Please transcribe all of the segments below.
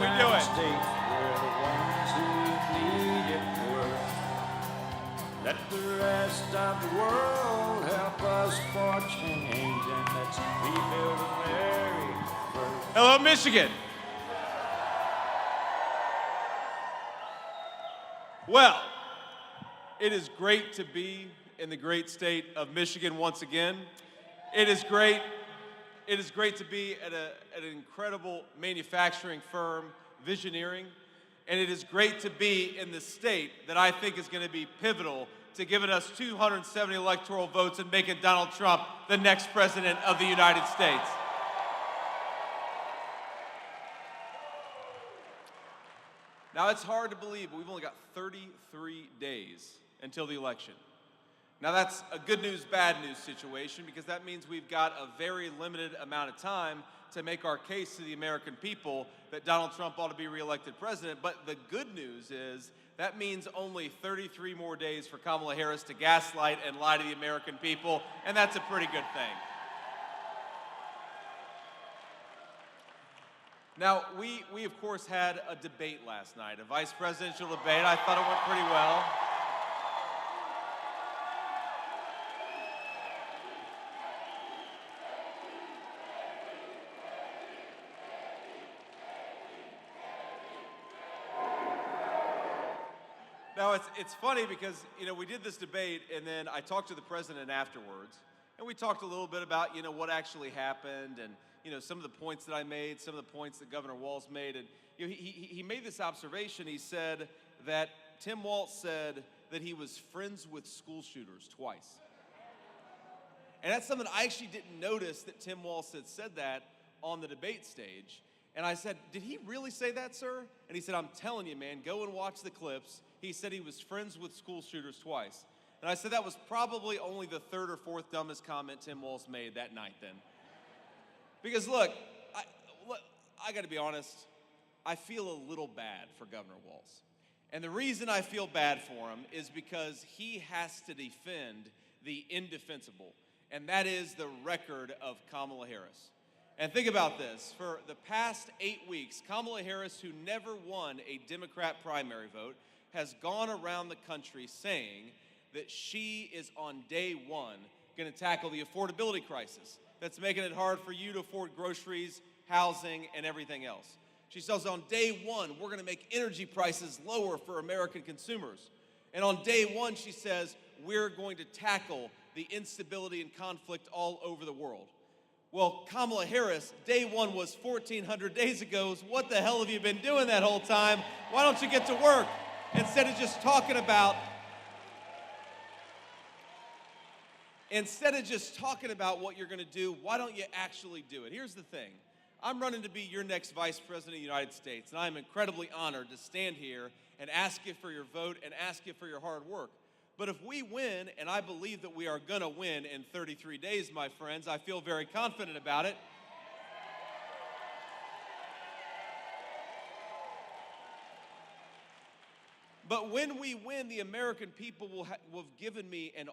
we do it. States, we're the ones who need it worst. Let the rest of the world help us for change, and let's rebuild America. Hello, Michigan. Well, it is great to be in the great state of Michigan once again. It is great to be at an incredible manufacturing firm, Visioneering, and it is great to be in the state that I think is going to be pivotal to giving us 270 electoral votes and making Donald Trump the next president of the United States. Now, it's hard to believe, but we've only got 33 days until the election. Now, that's a good news, bad news situation because that means we've got a very limited amount of time to make our case to the American people that Donald Trump ought to be reelected president. But the good news is that means only 33 more days for Kamala Harris to gaslight and lie to the American people, and that's a pretty good thing. Now, we of course had a debate last night, a vice presidential debate. I thought it went pretty well. Now, it's funny because, we did this debate, and then I talked to the president afterwards, and we talked a little bit about, what actually happened, and, some of the points that I made, some of the points that Governor Walz made, and he made this observation. He said that Tim Walz said that he was friends with school shooters twice. And that's something I actually didn't notice that Tim Walz had said that on the debate stage. And I said, did he really say that, sir? And he said, I'm telling you, man, go and watch the clips. He said he was friends with school shooters twice. And I said that was probably only the third or fourth dumbest comment Tim Walz made that night then. Because look, I got to be honest, I feel a little bad for Governor Walz. And the reason I feel bad for him is because he has to defend the indefensible, and that is the record of Kamala Harris. And think about this. For the past 8 weeks, Kamala Harris, who never won a Democrat primary vote, has gone around the country saying that she is on day one going to tackle the affordability crisis that's making it hard for you to afford groceries, housing, and everything else. She says on day one, we're going to make energy prices lower for American consumers. And on day one, she says, we're going to tackle the instability and conflict all over the world. Well, Kamala Harris, day one was 1,400 days ago. So what the hell have you been doing that whole time? Why don't you get to work instead of just talking about what you're going to do? Why don't you actually do it? Here's the thing. I'm running to be your next vice president of the United States, and I'm incredibly honored to stand here and ask you for your vote and ask you for your hard work. But if we win, and I believe that we are going to win in 33 days, my friends, I feel very confident about it. But when we win, the American people will have given me an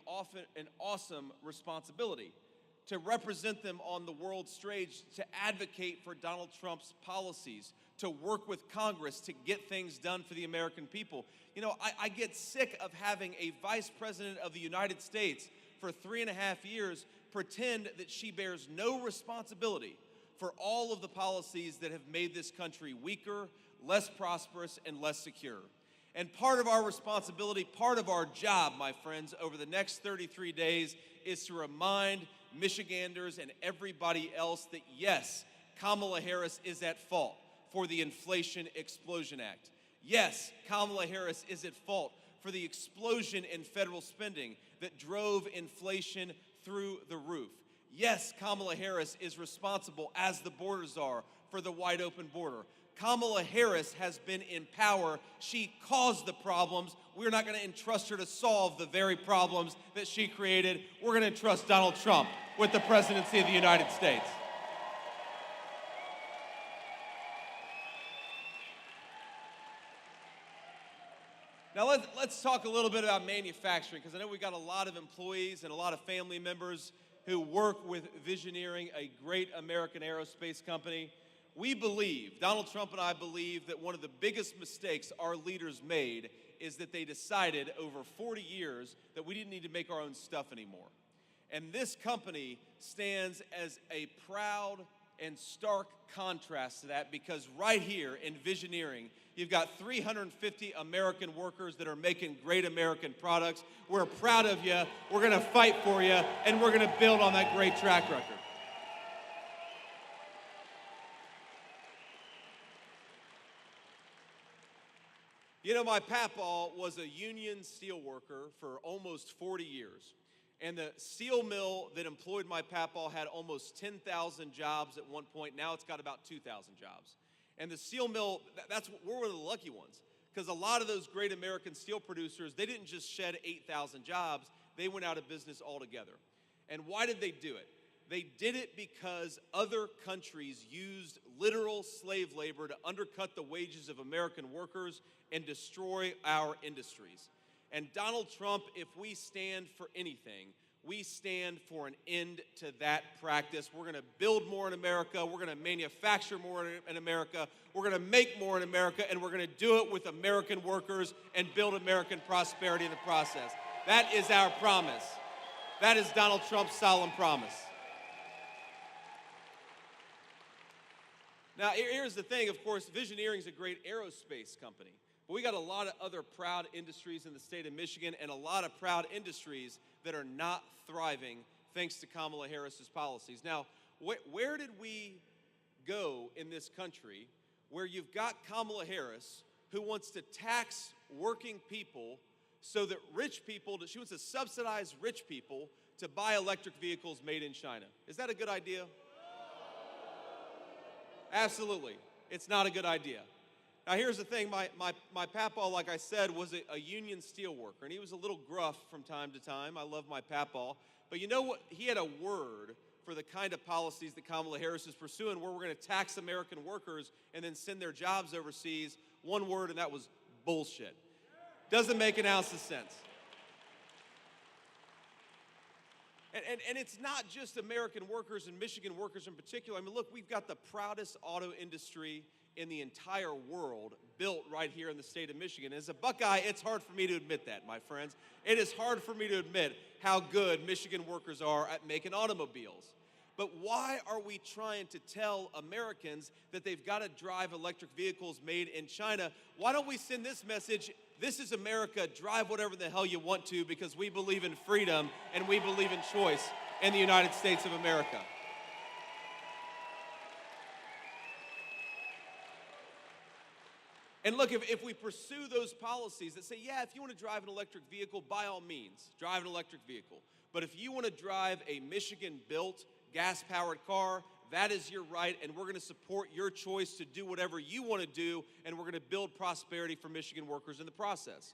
awesome responsibility to represent them on the world stage, to advocate for Donald Trump's policies, to work with Congress to get things done for the American people. I get sick of having a vice president of the United States for 3.5 years pretend that she bears no responsibility for all of the policies that have made this country weaker, less prosperous, and less secure. And part of our responsibility, part of our job, my friends, over the next 33 days is to remind Michiganders and everybody else that, yes, Kamala Harris is at fault for the Inflation Explosion Act. Yes, Kamala Harris is at fault for the explosion in federal spending that drove inflation through the roof. Yes, Kamala Harris is responsible as the border czar for the wide open border. Kamala Harris has been in power. She caused the problems. We're not going to entrust her to solve the very problems that she created. We're going to entrust Donald Trump with the presidency of the United States. Now let's talk a little bit about manufacturing, because I know we've got a lot of employees and a lot of family members who work with Visioneering, a great American aerospace company. We believe, Donald Trump and I believe, that one of the biggest mistakes our leaders made is that they decided over 40 years that we didn't need to make our own stuff anymore. And this company stands as a proud and stark contrast to that, because right here in Visioneering, you've got 350 American workers that are making great American products. We're proud of you, we're gonna fight for you, and we're gonna build on that great track record. You know, my papaw was a union steel worker for almost 40 years. And the steel mill that employed my papaw had almost 10,000 jobs at one point. Now it's got about 2,000 jobs. And the steel mill, we're one of the lucky ones, because a lot of those great American steel producers, they didn't just shed 8,000 jobs, they went out of business altogether. And why did they do it? They did it because other countries used literal slave labor to undercut the wages of American workers and destroy our industries. And Donald Trump, if we stand for anything, we stand for an end to that practice. We're gonna build more in America, we're gonna manufacture more in America, we're gonna make more in America, and we're gonna do it with American workers and build American prosperity in the process. That is our promise. That is Donald Trump's solemn promise. Now, here's the thing, of course, Visioneering is a great aerospace company. But we got a lot of other proud industries in the state of Michigan, and a lot of proud industries that are not thriving thanks to Kamala Harris's policies. Now, where did we go in this country where you've got Kamala Harris, who wants to tax working people so that rich people, she wants to subsidize rich people to buy electric vehicles made in China? Is that a good idea? Absolutely. It's not a good idea. Now, here's the thing. My papaw, like I said, was a union steel worker, and he was a little gruff from time to time. I love my papaw. But you know what? He had a word for the kind of policies that Kamala Harris is pursuing, where we're going to tax American workers and then send their jobs overseas. One word, and that was bullshit. Doesn't make an ounce of sense. And it's not just American workers and Michigan workers in particular. I mean, look, we've got the proudest auto industry in the entire world built right here in the state of Michigan. As a Buckeye, it's hard for me to admit that, my friends. It is hard for me to admit how good Michigan workers are at making automobiles. But why are we trying to tell Americans that they've got to drive electric vehicles made in China? Why don't we send this message: this is America, drive whatever the hell you want to, because we believe in freedom and we believe in choice in the United States of America. And look, if we pursue those policies that say, yeah, if you want to drive an electric vehicle, by all means, drive an electric vehicle. But if you want to drive a Michigan-built, gas-powered car, that is your right, and we're going to support your choice to do whatever you want to do, and we're going to build prosperity for Michigan workers in the process.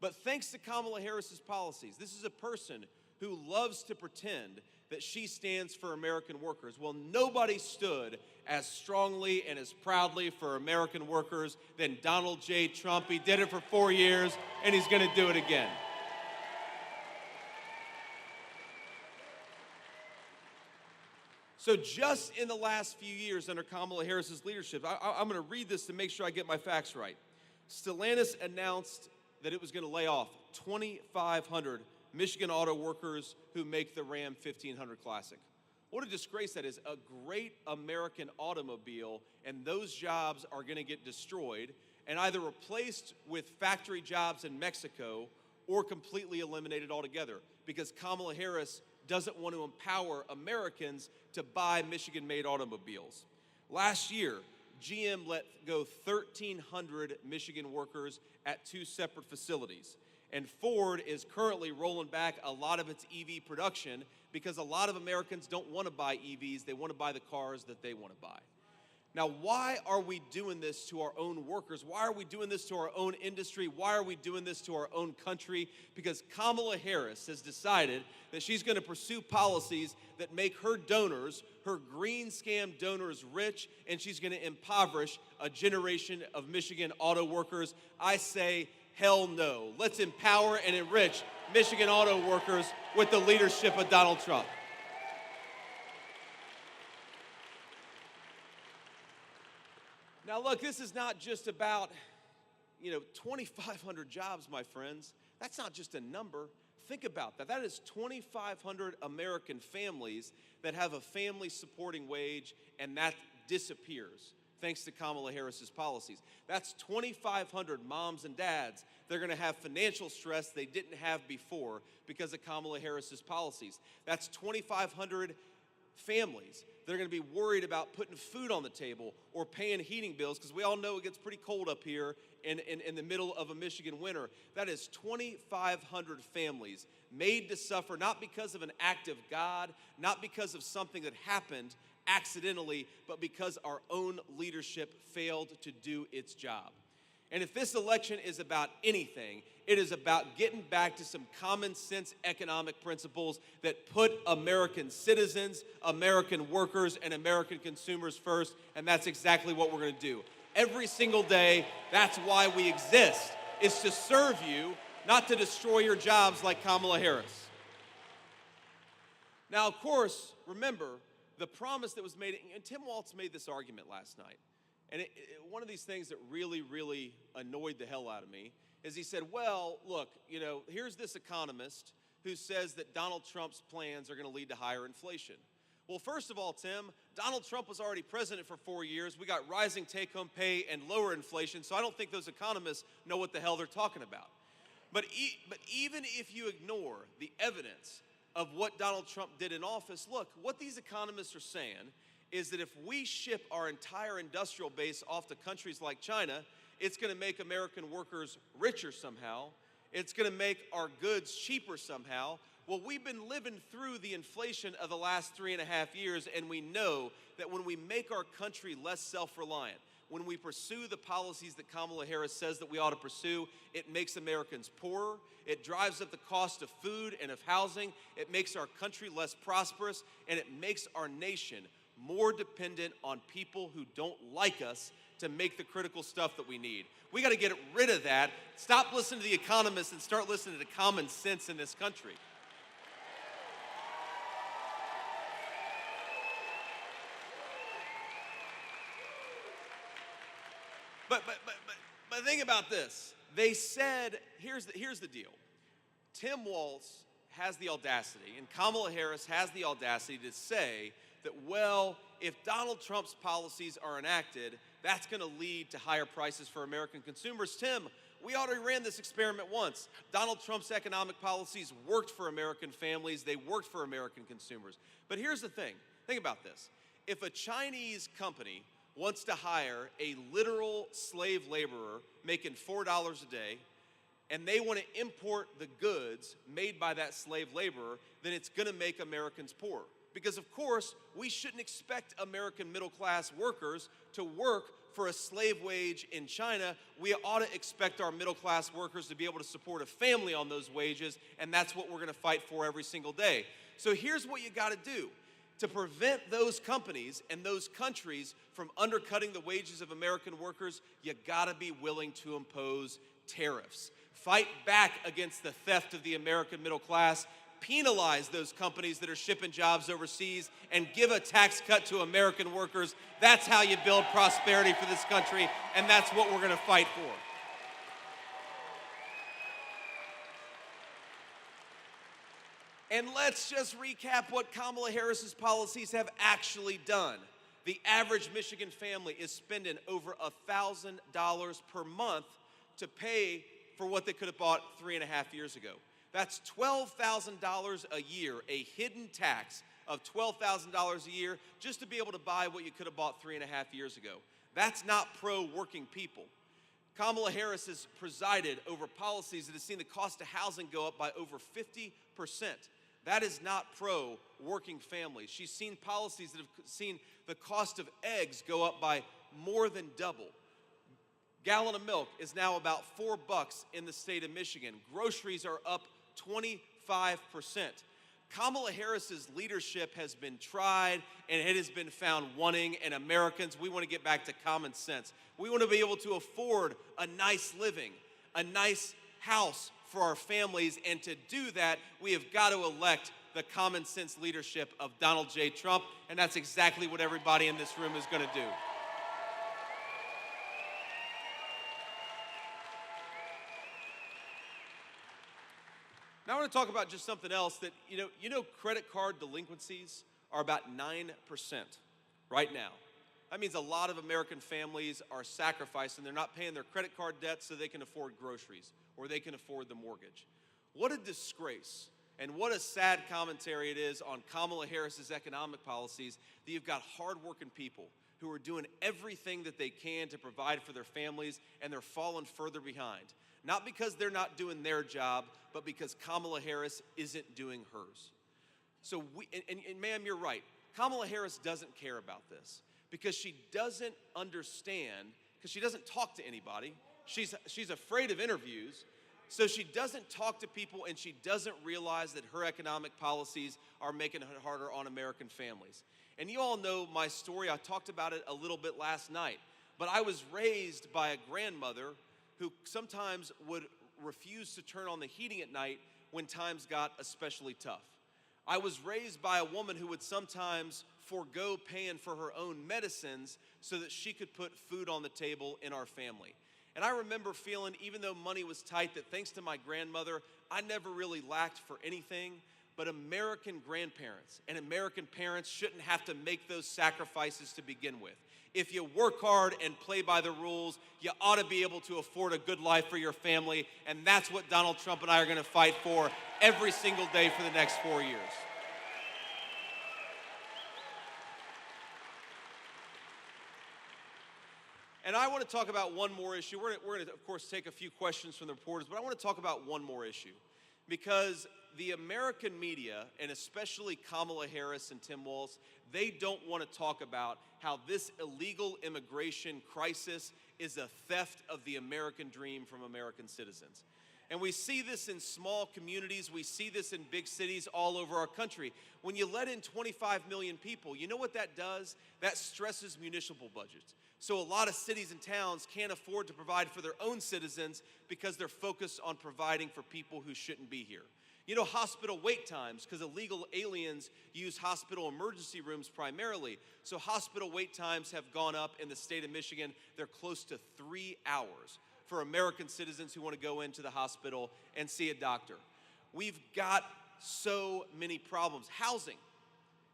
But thanks to Kamala Harris's policies, this is a person who loves to pretend that she stands for American workers. Well, nobody stood as strongly and as proudly for American workers than Donald J. Trump. He did it for 4 years, and he's going to do it again. So just in the last few years under Kamala Harris's leadership, I'm going to read this to make sure I get my facts right. Stellantis announced that it was going to lay off 2,500 Michigan auto workers who make the Ram 1500 Classic. What a disgrace that is. A great American automobile, and those jobs are going to get destroyed and either replaced with factory jobs in Mexico or completely eliminated altogether, because Kamala Harris doesn't want to empower Americans to buy Michigan-made automobiles. Last year, GM let go 1,300 Michigan workers at 2 separate facilities. And Ford is currently rolling back a lot of its EV production because a lot of Americans don't want to buy EVs. They want to buy the cars that they want to buy. Now, why are we doing this to our own workers? Why are we doing this to our own industry? Why are we doing this to our own country? Because Kamala Harris has decided that she's going to pursue policies that make her donors, her green scam donors, rich, and she's going to impoverish a generation of Michigan auto workers. I say, hell no. Let's empower and enrich Michigan auto workers with the leadership of Donald Trump. Now, look, this is not just about, 2,500 jobs, my friends. That's not just a number. Think about that. That is 2,500 American families that have a family supporting wage, and that disappears thanks to Kamala Harris's policies. That's 2,500 moms and dads. They're going to have financial stress they didn't have before because of Kamala Harris's policies. That's 2,500 families. They're going to be worried about putting food on the table or paying heating bills, because we all know it gets pretty cold up here in the middle of a Michigan winter. That is 2,500 families made to suffer, not because of an act of God, not because of something that happened accidentally, but because our own leadership failed to do its job. And if this election is about anything, it is about getting back to some common sense economic principles that put American citizens, American workers, and American consumers first, and that's exactly what we're going to do. Every single day, that's why we exist, is to serve you, not to destroy your jobs like Kamala Harris. Now, of course, remember, the promise that was made, and Tim Walz made this argument last night, and one of these things that really, really annoyed the hell out of me is he said, well, look, here's this economist who says that Donald Trump's plans are going to lead to higher inflation. Well, first of all, Tim, Donald Trump was already president for 4 years. We got rising take-home pay and lower inflation, so I don't think those economists know what the hell they're talking about. But even if you ignore the evidence of what Donald Trump did in office, look, what these economists are saying is that if we ship our entire industrial base off to countries like China, it's going to make American workers richer somehow. It's going to make our goods cheaper somehow. Well, we've been living through the inflation of the last 3.5 years, and we know that when we make our country less self-reliant, when we pursue the policies that Kamala Harris says that we ought to pursue, it makes Americans poorer. It drives up the cost of food and of housing. It makes our country less prosperous, and it makes our nation more dependent on people who don't like us to make the critical stuff that we need. We got to get rid of that. Stop listening to the economists and start listening to common sense in this country. But think about this. They said, here's the deal. Tim Walz has the audacity, and Kamala Harris has the audacity to say that, well, if Donald Trump's policies are enacted, that's going to lead to higher prices for American consumers. Tim, we already ran this experiment once. Donald Trump's economic policies worked for American families. They worked for American consumers. But here's the thing. Think about this. If a Chinese company wants to hire a literal slave laborer making $4 a day, and they want to import the goods made by that slave laborer, then it's going to make Americans poor. Because, of course, we shouldn't expect American middle-class workers to work for a slave wage in China. We ought to expect our middle-class workers to be able to support a family on those wages, and that's what we're going to fight for every single day. So here's what you got to do. To prevent those companies and those countries from undercutting the wages of American workers, you got to be willing to impose tariffs. Fight back against the theft of the American middle class. Penalize those companies that are shipping jobs overseas and give a tax cut to American workers. That's how you build prosperity for this country, and that's what we're going to fight for. And let's just recap what Kamala Harris's policies have actually done. The average Michigan family is spending over $1,000 per month to pay for what they could have bought 3.5 years ago. That's $12,000 a year, a hidden tax of $12,000 a year just to be able to buy what you could have bought 3.5 years ago. That's not pro-working people. Kamala Harris has presided over policies that have seen the cost of housing go up by over 50%. That is not pro-working families. She's seen policies that have seen the cost of eggs go up by more than double. Gallon of milk is now about $4 in the state of Michigan. Groceries are up 25%. Kamala Harris's leadership has been tried and it has been found wanting, and Americans, we want to get back to common sense. We want to be able to afford a nice living, a nice house for our families, and to do that, we have got to elect the common sense leadership of Donald J. Trump, and that's exactly what everybody in this room is going to do. Now I want to talk about just something else that, credit card delinquencies are about 9% right now. That means a lot of American families are sacrificing. They're not paying their credit card debts so they can afford groceries or they can afford the mortgage. What a disgrace and what a sad commentary it is on Kamala Harris's economic policies that you've got hardworking people who are doing everything that they can to provide for their families, and they're falling further behind. Not because they're not doing their job, but because Kamala Harris isn't doing hers. So ma'am, you're right. Kamala Harris doesn't care about this because she doesn't understand, because she doesn't talk to anybody. She's afraid of interviews, so she doesn't talk to people, and she doesn't realize that her economic policies are making it harder on American families. And you all know my story. I talked about it a little bit last night. But I was raised by a grandmother who sometimes would refuse to turn on the heating at night when times got especially tough. I was raised by a woman who would sometimes forego paying for her own medicines so that she could put food on the table in our family. And I remember feeling, even though money was tight, that thanks to my grandmother, I never really lacked for anything. But American grandparents and American parents shouldn't have to make those sacrifices to begin with. If you work hard and play by the rules, you ought to be able to afford a good life for your family, and that's what Donald Trump and I are going to fight for every single day for the next 4 years. And I want to talk about one more issue. We're going to, of course, take a few questions from the reporters, but I want to talk about one more issue. Because the American media, and especially Kamala Harris and Tim Walz, they don't want to talk about how this illegal immigration crisis is a theft of the American dream from American citizens. And we see this in small communities. We see this in big cities all over our country. When you let in 25 million people, you know what that does? That stresses municipal budgets. So a lot of cities and towns can't afford to provide for their own citizens because they're focused on providing for people who shouldn't be here. You know, hospital wait times, because illegal aliens use hospital emergency rooms primarily. So hospital wait times have gone up in the state of Michigan. They're close to 3 hours for American citizens who want to go into the hospital and see a doctor. We've got so many problems. Housing.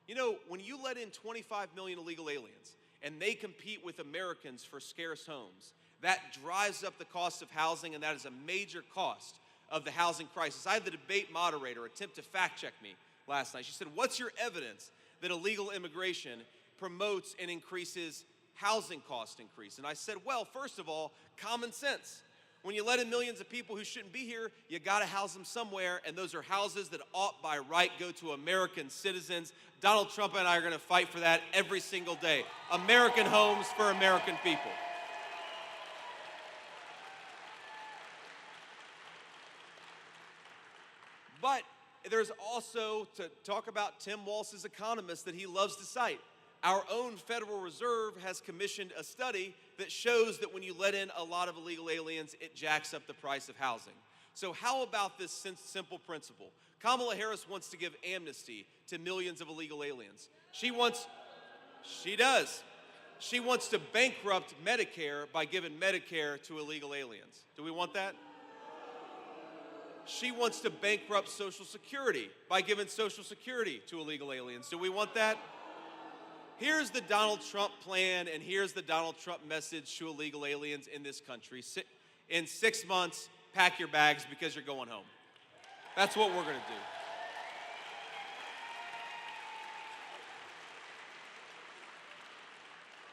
You know, when you let in 25 million illegal aliens and they compete with Americans for scarce homes, that drives up the cost of housing, and that is a major cost of the housing crisis. I had the debate moderator attempt to fact check me last night. She said, "What's your evidence that illegal immigration promotes and increases housing cost increase?" And I said, well, first of all, common sense. When you let in millions of people who shouldn't be here, you gotta house them somewhere, and those are houses that ought by right go to American citizens. Donald Trump and I are gonna fight for that every single day. American homes for American people. But there's also, to talk about Tim Walz's economist that he loves to cite, our own Federal Reserve has commissioned a study that shows that when you let in a lot of illegal aliens, it jacks up the price of housing. So how about this simple principle? Kamala Harris wants to give amnesty to millions of illegal aliens. She does. She wants to bankrupt Medicare by giving Medicare to illegal aliens. Do we want that? She wants to bankrupt Social Security by giving Social Security to illegal aliens. Do we want that? Here's the Donald Trump plan, and here's the Donald Trump message to illegal aliens in this country. In 6 months, pack your bags because you're going home. That's what we're going to do.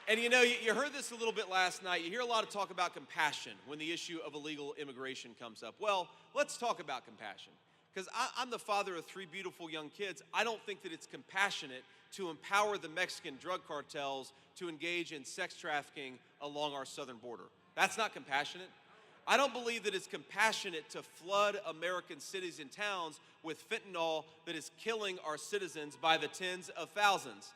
And you know, you heard this a little bit last night. You hear a lot of talk about compassion when the issue of illegal immigration comes up. Well, let's talk about compassion. Because I'm the father of 3 beautiful young kids. I don't think that it's compassionate to empower the Mexican drug cartels to engage in sex trafficking along our southern border. That's not compassionate. I don't believe that it's compassionate to flood American cities and towns with fentanyl that is killing our citizens by the tens of thousands.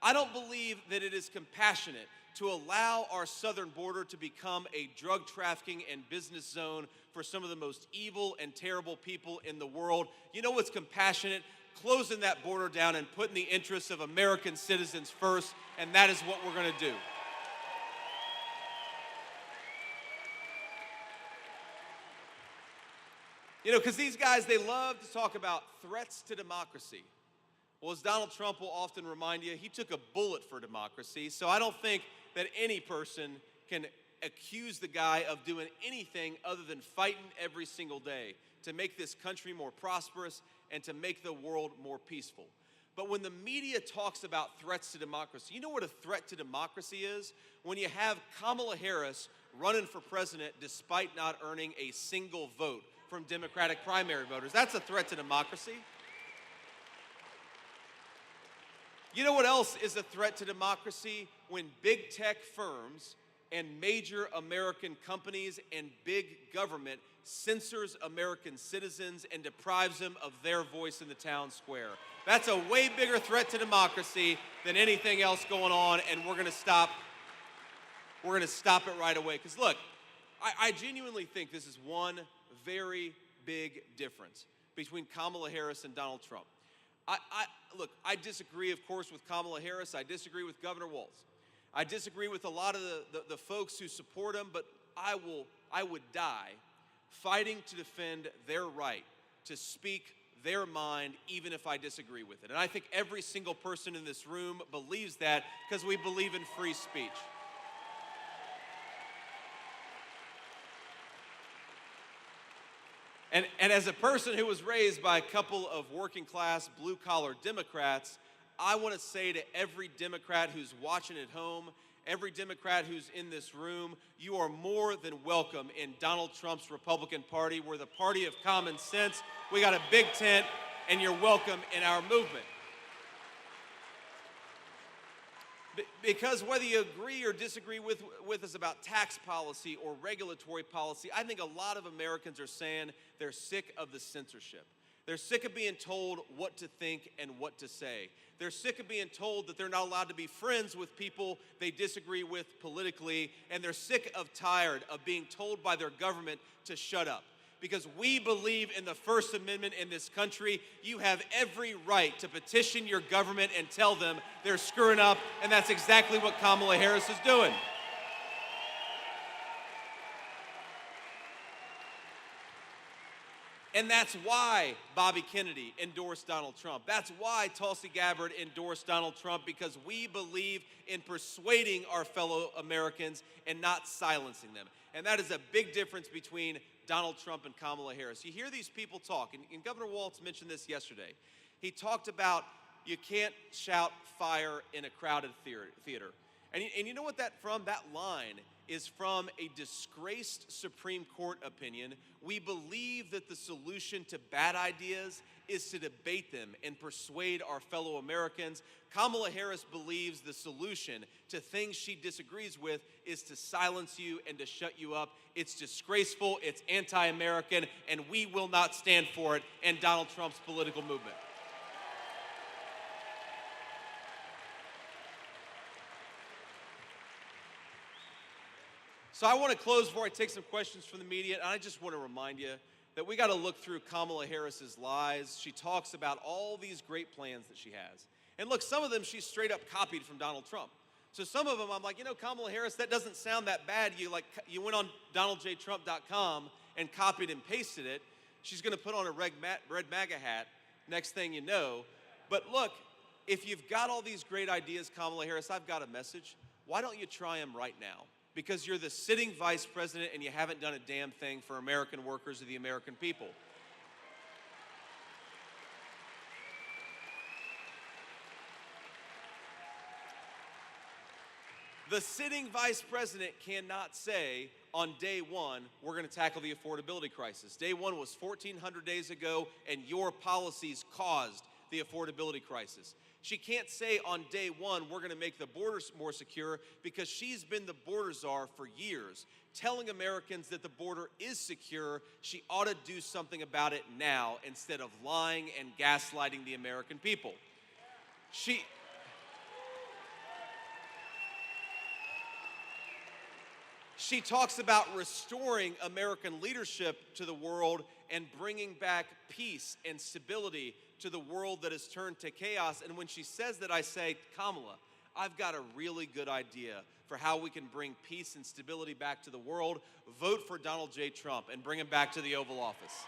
I don't believe that it is compassionate to allow our southern border to become a drug trafficking and business zone for some of the most evil and terrible people in the world. You know what's compassionate? Closing that border down and putting the interests of American citizens first, and that is what we're going to do. Because these guys, they love to talk about threats to democracy. Well, as Donald Trump will often remind you, he took a bullet for democracy. So I don't think that any person can accuse the guy of doing anything other than fighting every single day to make this country more prosperous and to make the world more peaceful. But when the media talks about threats to democracy, you know what a threat to democracy is? When you have Kamala Harris running for president despite not earning a single vote from Democratic primary voters. That's a threat to democracy. You know what else is a threat to democracy? When big tech firms and major American companies and big government censors American citizens and deprives them of their voice in the town square. That's a way bigger threat to democracy than anything else going on, and we're going to stop it right away. Because look, I genuinely think this is one very big difference between Kamala Harris and Donald Trump. Look, I disagree, of course, with Kamala Harris. I disagree with Governor Walz. I disagree with a lot of the folks who support him, but I would die fighting to defend their right to speak their mind, even if I disagree with it. And I think every single person in this room believes that because we believe in free speech. And as a person who was raised by a couple of working class, blue-collar Democrats, I want to say to every Democrat who's watching at home, every Democrat who's in this room, you are more than welcome in Donald Trump's Republican Party. We're the party of common sense. We got a big tent, and you're welcome in our movement. Because whether you agree or disagree with us about tax policy or regulatory policy, I think a lot of Americans are saying they're sick of the censorship. They're sick of being told what to think and what to say. They're sick of being told that they're not allowed to be friends with people they disagree with politically, and they're tired of being told by their government to shut up. Because we believe in the First Amendment in this country. You have every right to petition your government and tell them they're screwing up, and that's exactly what Kamala Harris is doing. And that's why Bobby Kennedy endorsed Donald Trump. That's why Tulsi Gabbard endorsed Donald Trump, because we believe in persuading our fellow Americans and not silencing them. And that is a big difference between Donald Trump and Kamala Harris. You hear these people talk, and Governor Walz mentioned this yesterday. He talked about you can't shout fire in a crowded theater. And you know what that line is from a disgraced Supreme Court opinion. We believe that the solution to bad ideas is to debate them and persuade our fellow Americans. Kamala Harris believes the solution to things she disagrees with is to silence you and to shut you up. It's disgraceful, it's anti-American, and we will not stand for it in Donald Trump's political movement. So I want to close before I take some questions from the media, and I just want to remind you that we got to look through Kamala Harris's lies. She talks about all these great plans that she has. And look, some of them she straight up copied from Donald Trump. So some of them I'm like, Kamala Harris, that doesn't sound that bad. You went on DonaldJTrump.com and copied and pasted it. She's going to put on a red MAGA hat, next thing you know. But look, if you've got all these great ideas, Kamala Harris, I've got a message. Why don't you try them right now? Because you're the sitting vice president and you haven't done a damn thing for American workers or the American people. The sitting vice president cannot say on day one, we're going to tackle the affordability crisis. Day one was 1,400 days ago, and your policies caused the affordability crisis. She can't say on day one, we're going to make the borders more secure, because she's been the border czar for years, telling Americans that the border is secure. She ought to do something about it now instead of lying and gaslighting the American people. She talks about restoring American leadership to the world and bringing back peace and stability to the world that has turned to chaos. And when she says that, I say, Kamala, I've got a really good idea for how we can bring peace and stability back to the world. Vote for Donald J. Trump and bring him back to the Oval Office.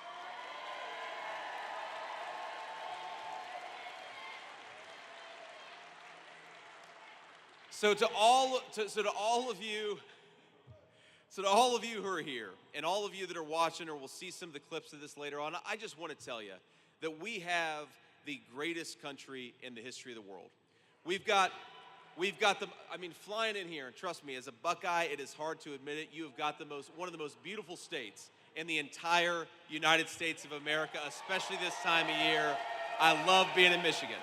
So to all of you, so to all of you who are here, and all of you that are watching or will see some of the clips of this later on, I just want to tell you that we have the greatest country in the history of the world. We've got the, I mean, flying in here, and trust me, as a Buckeye, it is hard to admit it, you have got one of the most beautiful states in the entire United States of America, especially this time of year. I love being in Michigan.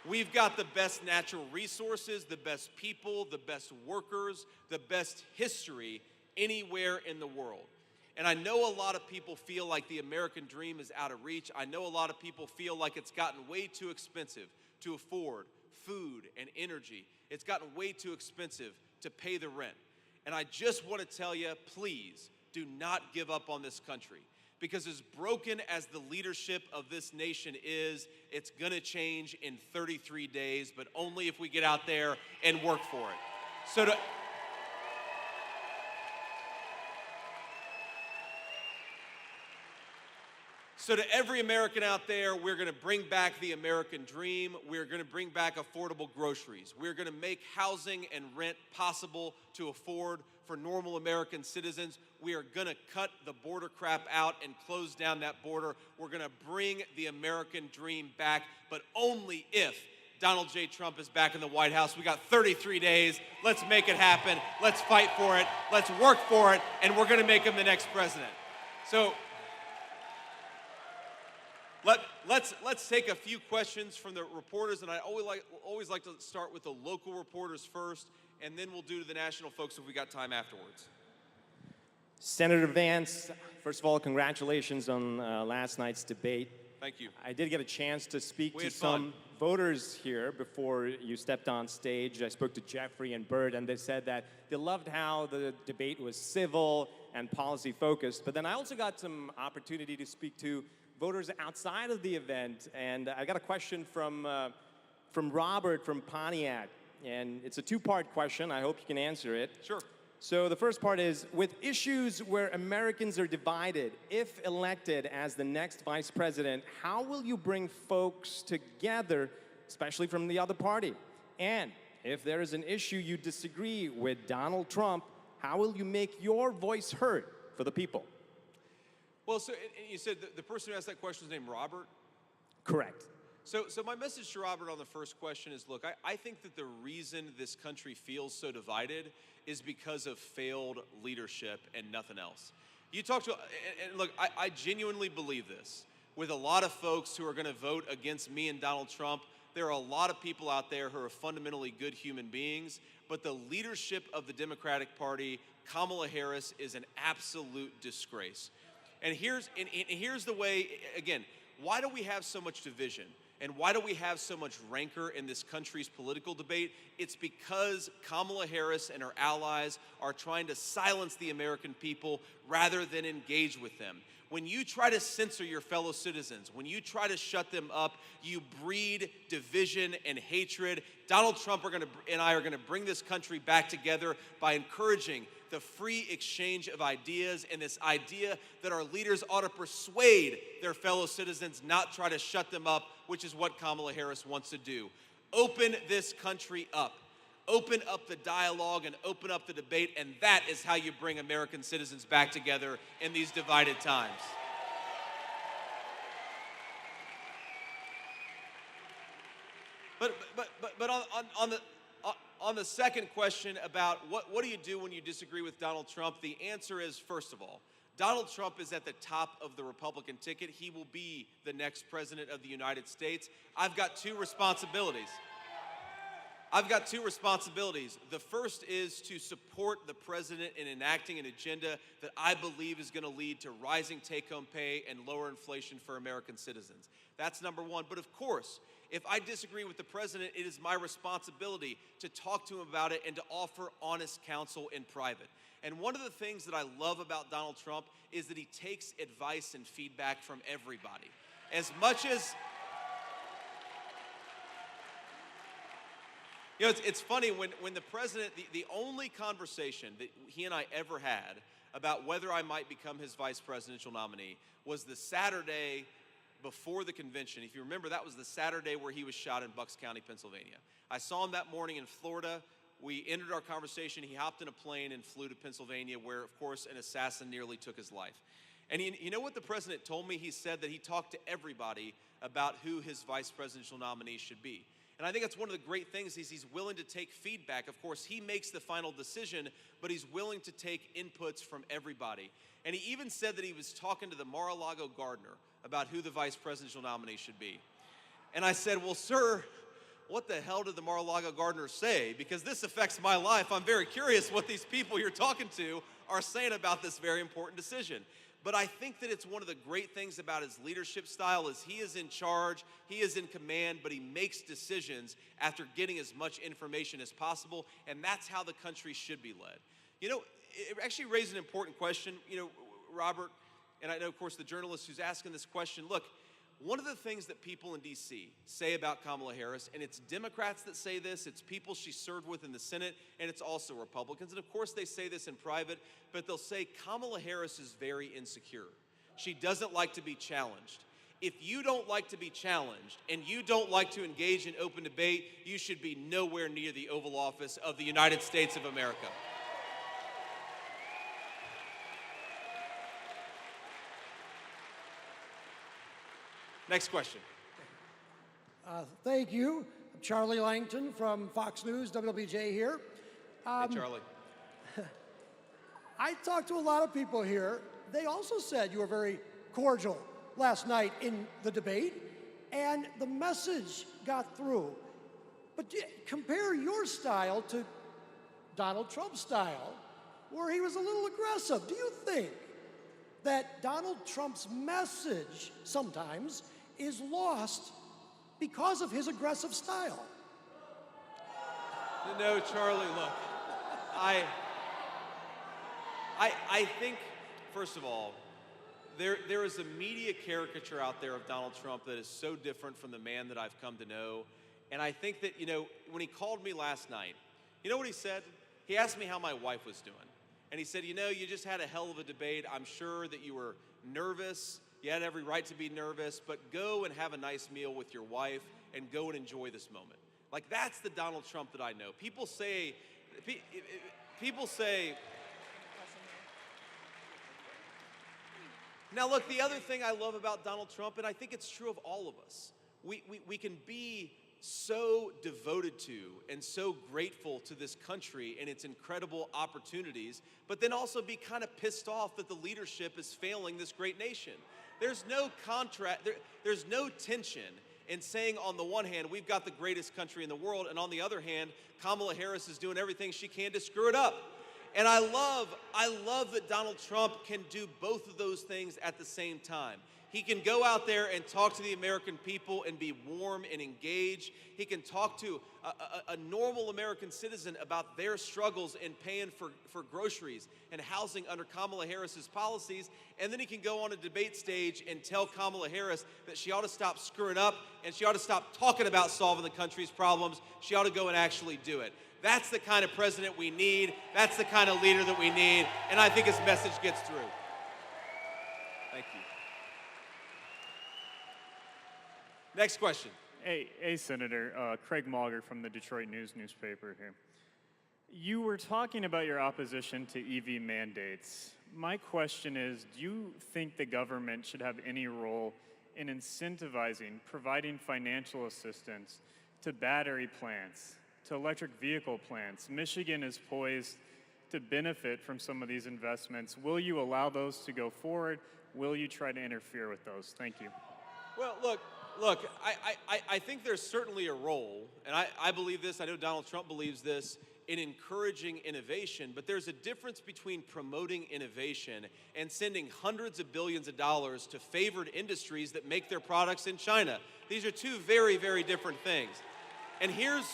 We've got the best natural resources, the best people, the best workers, the best history anywhere in the world. And I know a lot of people feel like the American dream is out of reach. I know a lot of people feel like it's gotten way too expensive to afford food and energy. It's gotten way too expensive to pay the rent. And I just want to tell you, please do not give up on this country. Because as broken as the leadership of this nation is, it's going to change in 33 days, but only if we get out there and work for it. So to every American out there, we're going to bring back the American dream. We're going to bring back affordable groceries. We're going to make housing and rent possible to afford for normal American citizens. We are going to cut the border crap out and close down that border. We're going to bring the American dream back, but only if Donald J. Trump is back in the White House. We got 33 days. Let's make it happen. Let's fight for it. Let's work for it, and we're going to make him the next president. So let's take a few questions from the reporters, and I always like to start with the local reporters first, and then we'll do to the national folks if we got time afterwards. Senator Vance, first of all, congratulations on last night's debate. Thank you. I did get a chance to speak to some some voters here before you stepped on stage. I spoke to Jeffrey and Bert, and they said that they loved how the debate was civil and policy focused. But then I also got some opportunity to speak to voters outside of the event, and I got a question from Robert from Pontiac, and it's a two-part question. I hope you can answer it. Sure. So the first part is, with issues where Americans are divided, if elected as the next vice president, how will you bring folks together, especially from the other party? And if there is an issue you disagree with Donald Trump, how will you make your voice heard for the people? Well, so and you said the person who asked that question is named Robert? Correct. So my message to Robert on the first question is, look, I think that the reason this country feels so divided is because of failed leadership and nothing else. You talk to, and look, I genuinely believe this. With a lot of folks who are going to vote against me and Donald Trump, there are a lot of people out there who are fundamentally good human beings, but the leadership of the Democratic Party, Kamala Harris, is an absolute disgrace. And here's the way, again, why do we have so much division? And why do we have so much rancor in this country's political debate? It's because Kamala Harris and her allies are trying to silence the American people rather than engage with them. When you try to censor your fellow citizens, when you try to shut them up, you breed division and hatred. Donald Trump and I are going to bring this country back together by encouraging the free exchange of ideas and this idea that our leaders ought to persuade their fellow citizens, not try to shut them up, which is what Kamala Harris wants to do. Open this country up. Open up the dialogue and open up the debate, and that is how you bring American citizens back together in these divided times. But on the second question about what do you do when you disagree with Donald Trump, the answer is, first of all, Donald Trump is at the top of the Republican ticket. He will be the next president of the United States. I've got two responsibilities. The first is to support the president in enacting an agenda that I believe is going to lead to rising take-home pay and lower inflation for American citizens. That's number one. But of course, if I disagree with the president, it is my responsibility to talk to him about it and to offer honest counsel in private. And one of the things that I love about Donald Trump is that he takes advice and feedback from everybody. As much as, you know, it's funny, when the president, the only conversation that he and I ever had about whether I might become his vice presidential nominee was the Saturday before the convention. If you remember, that was the Saturday where he was shot in Bucks County, Pennsylvania. I saw him that morning in Florida. We ended our conversation. He hopped in a plane and flew to Pennsylvania, where, of course, an assassin nearly took his life. And you know what the president told me? He said that he talked to everybody about who his vice presidential nominee should be. And I think that's one of the great things is he's willing to take feedback. Of course, he makes the final decision, but he's willing to take inputs from everybody. And he even said that he was talking to the Mar-a-Lago gardener about who the vice presidential nominee should be. And I said, well, sir, what the hell did the Mar-a-Lago gardener say? Because this affects my life. I'm very curious what these people you're talking to are saying about this very important decision. But I think that it's one of the great things about his leadership style is he is in charge, he is in command, but he makes decisions after getting as much information as possible, and that's how the country should be led. You know, it actually raised an important question, Robert, and I know, of course, the journalist who's asking this question. Look, one of the things that people in D.C. say about Kamala Harris, and it's Democrats that say this, it's people she served with in the Senate, and it's also Republicans. And of course they say this in private, but they'll say Kamala Harris is very insecure. She doesn't like to be challenged. If you don't like to be challenged and you don't like to engage in open debate, you should be nowhere near the Oval Office of the United States of America. Next question. Thank you. Charlie Langton from Fox News, WWJ here. Hey, Charlie. I talked to a lot of people here. They also said you were very cordial last night in the debate, and the message got through. But compare your style to Donald Trump's style, where he was a little aggressive. Do you think that Donald Trump's message sometimes is lost because of his aggressive style? No, Charlie, look, I think, first of all, there is a media caricature out there of Donald Trump that is so different from the man that I've come to know. And I think that, when he called me last night, you know what he said? He asked me how my wife was doing. And he said, you just had a hell of a debate. I'm sure that you were nervous. You had every right to be nervous, but go and have a nice meal with your wife and go and enjoy this moment. Like, that's the Donald Trump that I know. People say, now look, the other thing I love about Donald Trump, and I think it's true of all of us, we can be so devoted to and so grateful to this country and its incredible opportunities, but then also be kind of pissed off that the leadership is failing this great nation. There's no there's no tension in saying on the one hand, we've got the greatest country in the world, and on the other hand, Kamala Harris is doing everything she can to screw it up. And I love that Donald Trump can do both of those things at the same time. He can go out there and talk to the American people and be warm and engaged. He can talk to a normal American citizen about their struggles in paying for groceries and housing under Kamala Harris's policies. And then he can go on a debate stage and tell Kamala Harris that she ought to stop screwing up and she ought to stop talking about solving the country's problems. She ought to go and actually do it. That's the kind of president we need. That's the kind of leader that we need. And I think his message gets through. Thank you. Next question. Hey, Senator. Craig Mauger from the Detroit News newspaper here. You were talking about your opposition to EV mandates. My question is, do you think the government should have any role in incentivizing, providing financial assistance to battery plants, to electric vehicle plants? Michigan is poised to benefit from some of these investments. Will you allow those to go forward? Will you try to interfere with those? Thank you. Well, look, I think there's certainly a role, and I believe this, I know Donald Trump believes this, in encouraging innovation, but there's a difference between promoting innovation and sending hundreds of billions of dollars to favored industries that make their products in China. These are two very, very different things. And here's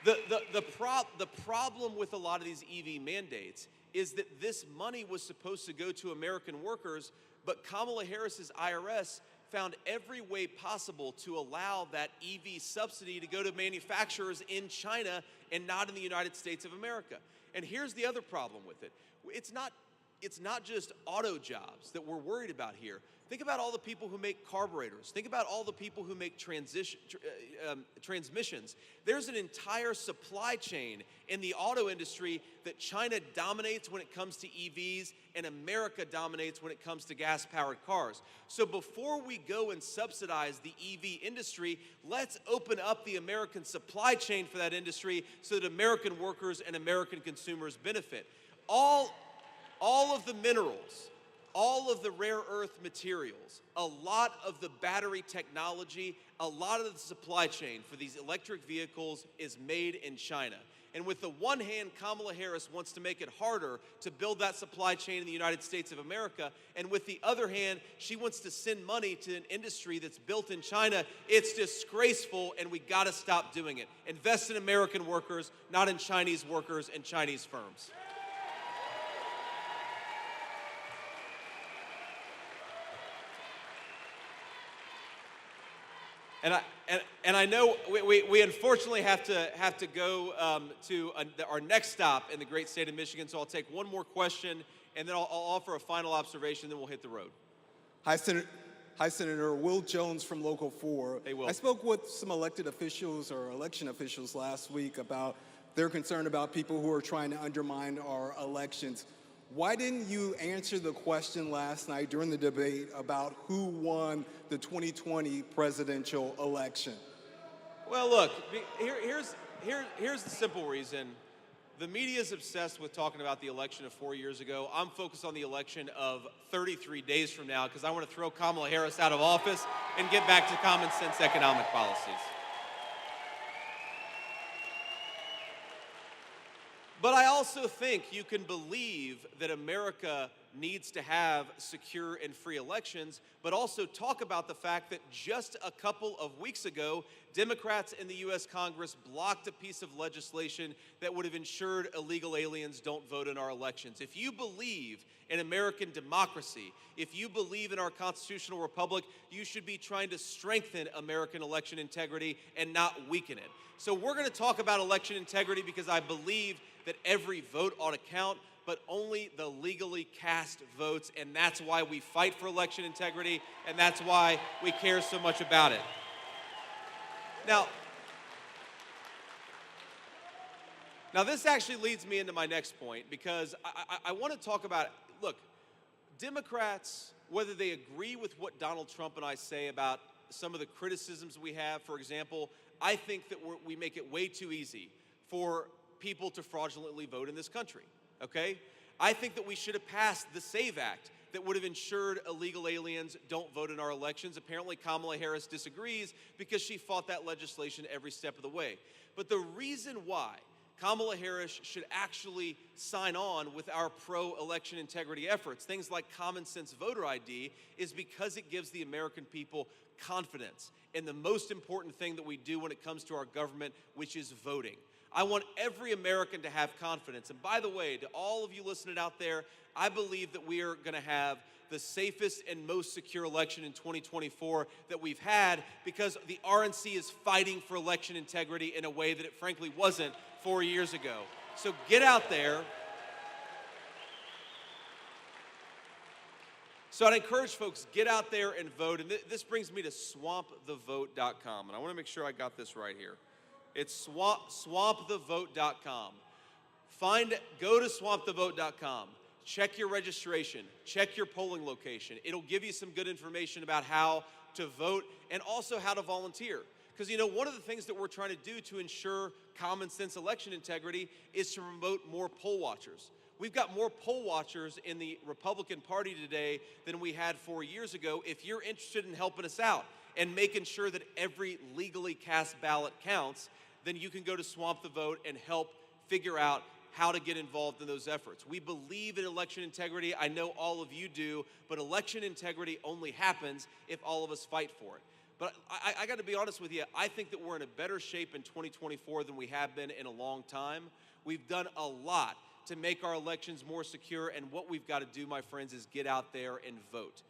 the problem with a lot of these EV mandates is that this money was supposed to go to American workers, but Kamala Harris's IRS found every way possible to allow that EV subsidy to go to manufacturers in China and not in the United States of America. And here's the other problem with it. it's not just auto jobs that we're worried about here. Think about all the people who make carburetors. Think about all the people who make transmissions. There's an entire supply chain in the auto industry that China dominates when it comes to EVs and America dominates when it comes to gas-powered cars. So before we go and subsidize the EV industry, let's open up the American supply chain for that industry so that American workers and American consumers benefit. All of the minerals, all of the rare earth materials, a lot of the battery technology, a lot of the supply chain for these electric vehicles is made in China. And with the one hand, Kamala Harris wants to make it harder to build that supply chain in the United States of America, and with the other hand, she wants to send money to an industry that's built in China. It's disgraceful, and we gotta stop doing it. Invest in American workers, not in Chinese workers and Chinese firms. And I know we unfortunately have to go to our next stop in the great state of Michigan. So I'll take one more question, and then I'll offer a final observation. Then we'll hit the road. Hi, Senator. Will Jones from Local 4. Hey, Will. I spoke with some elected officials or election officials last week about their concern about people who are trying to undermine our elections. Why didn't you answer the question last night during the debate about who won the 2020 presidential election? Well, look, here's the simple reason. The media is obsessed with talking about the election of 4 years ago. I'm focused on the election of 33 days from now because I want to throw Kamala Harris out of office and get back to common sense economic policies. But I also think you can believe that America needs to have secure and free elections, but also talk about the fact that just a couple of weeks ago, Democrats in the U.S. Congress blocked a piece of legislation that would have ensured illegal aliens don't vote in our elections. If you believe in American democracy, if you believe in our constitutional republic, you should be trying to strengthen American election integrity and not weaken it. So we're going to talk about election integrity because I believe that every vote ought to count, but only the legally cast votes, and that's why we fight for election integrity, and that's why we care so much about it. Now this actually leads me into my next point, because I want to talk about, look, Democrats, whether they agree with what Donald Trump and I say about some of the criticisms we have, for example, I think that we make it way too easy for people to fraudulently vote in this country, okay? I think that we should have passed the SAVE Act that would have ensured illegal aliens don't vote in our elections. Apparently, Kamala Harris disagrees because she fought that legislation every step of the way. But the reason why Kamala Harris should actually sign on with our pro-election integrity efforts, things like common sense voter ID, is because it gives the American people confidence in the most important thing that we do when it comes to our government, which is voting. I want every American to have confidence. And by the way, to all of you listening out there, I believe that we are going to have the safest and most secure election in 2024 that we've had, because the RNC is fighting for election integrity in a way that it frankly wasn't 4 years ago. So get out there. So I'd encourage folks, get out there and vote. And this brings me to swampthevote.com. And I want to make sure I got this right here. It's swampthevote.com. Go to swampthevote.com. Check your registration. Check your polling location. It'll give you some good information about how to vote and also how to volunteer. Because, you know, one of the things that we're trying to do to ensure common sense election integrity is to promote more poll watchers. We've got more poll watchers in the Republican Party today than we had 4 years ago. If you're interested in helping us out and making sure that every legally cast ballot counts, then you can go to Swamp the Vote and help figure out how to get involved in those efforts. We believe in election integrity. I know all of you do, but election integrity only happens if all of us fight for it. But I got to be honest with you, I think that we're in a better shape in 2024 than we have been in a long time. We've done a lot to make our elections more secure, and what we've got to do, my friends, is get out there and vote.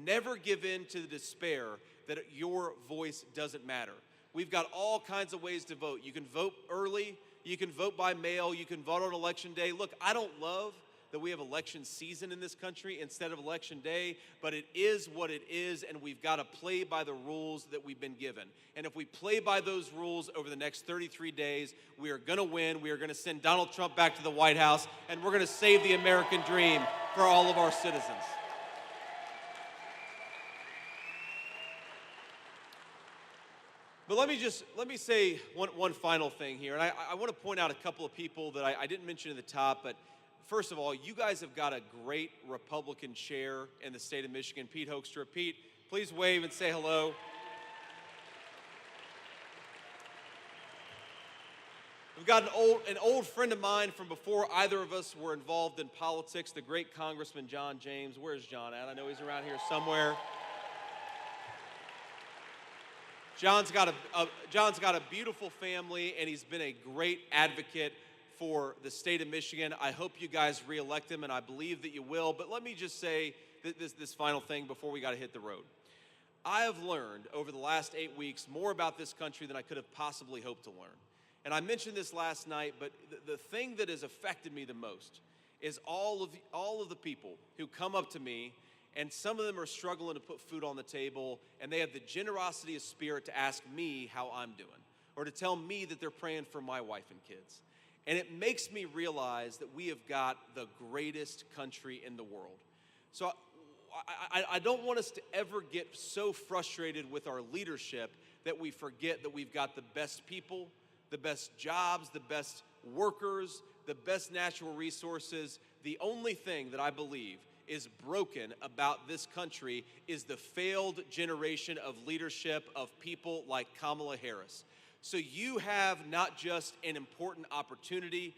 Never give in to the despair that your voice doesn't matter. We've got all kinds of ways to vote. You can vote early, you can vote by mail, you can vote on election day. Look, I don't love that we have election season in this country instead of election day, but it is what it is, and we've got to play by the rules that we've been given. And if we play by those rules over the next 33 days, we are going to win. We are going to send Donald Trump back to the White House, and we're going to save the American dream for all of our citizens. But let me say one final thing here. And I want to point out a couple of people that I didn't mention at the top, but first of all, you guys have got a great Republican chair in the state of Michigan, Pete Hoekstra. Pete, please wave and say hello. We've got an old friend of mine from before either of us were involved in politics, the great Congressman John James. Where's John at? I know he's around here somewhere. John's got a beautiful family, and he's been a great advocate for the state of Michigan. I hope you guys reelect him, and I believe that you will. But let me just say this final thing before we got to hit the road. I have learned over the last 8 weeks more about this country than I could have possibly hoped to learn. And I mentioned this last night, but the thing that has affected me the most is all of the people who come up to me, and some of them are struggling to put food on the table, and they have the generosity of spirit to ask me how I'm doing, or to tell me that they're praying for my wife and kids. And it makes me realize that we have got the greatest country in the world. So I don't want us to ever get so frustrated with our leadership that we forget that we've got the best people, the best jobs, the best workers, the best natural resources. The only thing that I believe is broken about this country is the failed generation of leadership of people like Kamala Harris. So you have not just an important opportunity,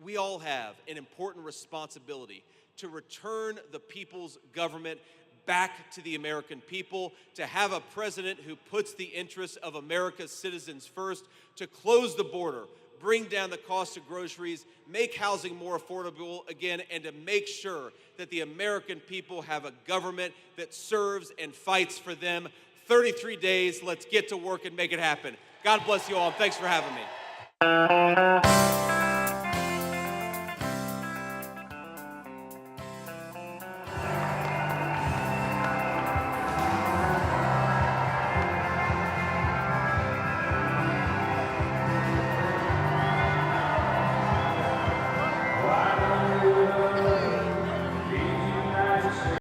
we all have an important responsibility to return the people's government back to the American people, to have a president who puts the interests of America's citizens first, to close the border, bring down the cost of groceries, make housing more affordable again, and to make sure that the American people have a government that serves and fights for them. 33 days, let's get to work and make it happen. God bless you all, and thanks for having me.